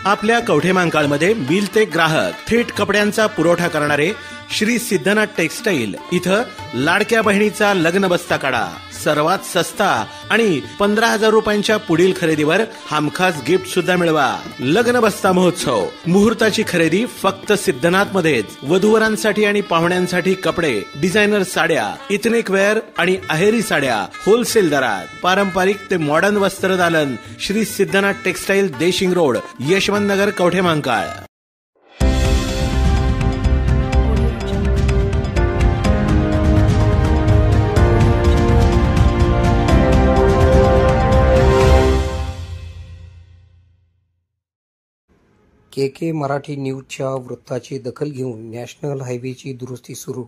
आपल्या कवठेमहांकाळमध्ये मिल ते ग्राहक थेट कपड्यांचा पुरवठा करणारे श्री सिद्धनाथ टेक्सटाईल इथं लाडक्या बहिणीचा लग्न बस्ता काढा. सर्वात सस्ता आणि 15,000 रुपयांच्या पुढील खरेदीवर हमखास गिफ्ट सुद्धा मिळवा. लग्न बस्ता महोत्सव. मुहूर्ताची खरेदी फक्त सिद्धनाथ मध्येच. वधूवरांसाठी आणि पाहुण्यांसाठी कपडे, डिझायनर साड्या, इथनिक वेअर आणि अहेरी साड्या होलसेल दरात. पारंपरिक ते मॉडर्न वस्त्रदालन. Shri Siddhanath textile, Deshing road, Yashwant Nagar, Kavathemahankal. K Marathi न्यूजच्या वृत्ताची दखल घेऊन नॅशनल हायवेची दुरुस्ती सुरू.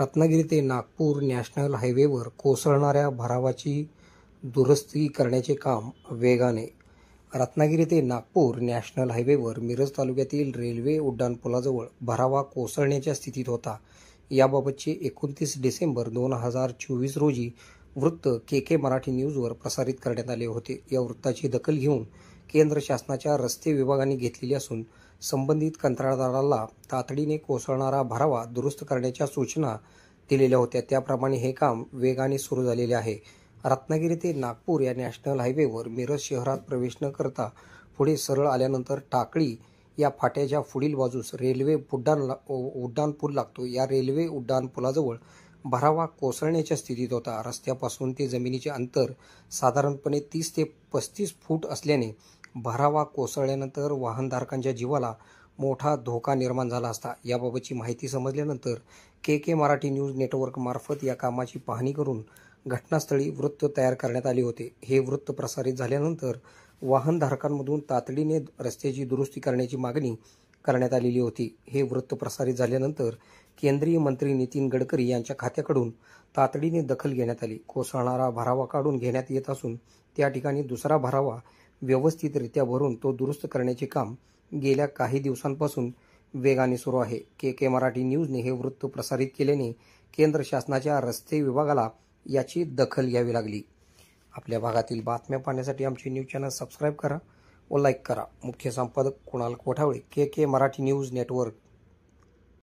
रत्नागिरी ते नागपूर नॅशनल हायवेवर कोसळणाऱ्या भरावाची दुरुस्ती करण्याचे काम वेगाने. रत्नागिरी ते नागपूर नॅशनल हायवेवर मिरज तालुक्यातील रेल्वे उड्डाणपुलाजवळ भरावा कोसळण्याच्या स्थितीत होता. याबाबतचे 29 डिसेंबर 2024 रोजी वृत्त के मराठी न्यूजवर प्रसारित करण्यात आले होते. या वृत्ताची दखल घेऊन केंद्र शासनाच्या रस्ते विभागाने घेतलेली असून संबंधित कंत्राटदाराला तातडीने कोसळणारा भरावा दुरुस्त करण्याच्या सूचना दिलेल्या होत्या. त्याप्रमाणे हे काम वेगाने सुरू झालेले आहे. रत्नागिरी ते नागपूर या नॅशनल हायवेवर मिरज शहरात प्रवेश न करता पुढे सरळ आल्यानंतर टाकळी या फाट्याच्या पुढील बाजूस रेल्वे उड्डाणपूल लागतो. या रेल्वे उड्डाणपुलाजवळ भरावा कोसळण्याच्या स्थितीत होता. रस्त्यापासून ते जमिनीचे अंतर साधारणपणे 30 ते 35 फूट असल्याने भरावा कोसळल्यानंतर वाहनधारकांच्या जीवाला मोठा धोका निर्माण झाला असता. याबाबतची माहिती समजल्यानंतर के मराठी न्यूज नेटवर्कमार्फत या कामाची पाहणी करून घटनास्थळी वृत्त तयार करण्यात आले होते. हे वृत्त प्रसारित झाल्यानंतर वाहनधारकांमधून तातडीने रस्त्याची दुरुस्ती करण्याची मागणी करण्यात आलेली होती. हे वृत्त प्रसारित झाल्यानंतर केंद्रीय मंत्री नितीन गडकरी यांच्या खात्याकडून तातडीने दखल घेण्यात आली. कोसळणारा भरावा काढून घेण्यात येत असून त्या ठिकाणी दुसरा भरावा व्यवस्थितरित्या भरून तो दुरुस्त करण्याचे काम गेल्या काही दिवसांपासून वेगाने सुरू आहे. के मराठी न्यूजने हे वृत्त प्रसारित केल्याने केंद्र शासनाच्या रस्ते विभागाला याची दखल घ्यावी लागली. आपल्या भागातील बातम्या पाहण्यासाठी आमचे न्यूज चॅनल सबस्क्राईब करा व लाईक करा. मुख्य संपादक कुणाल कोठावळे, के मराठी न्यूज नेटवर्क.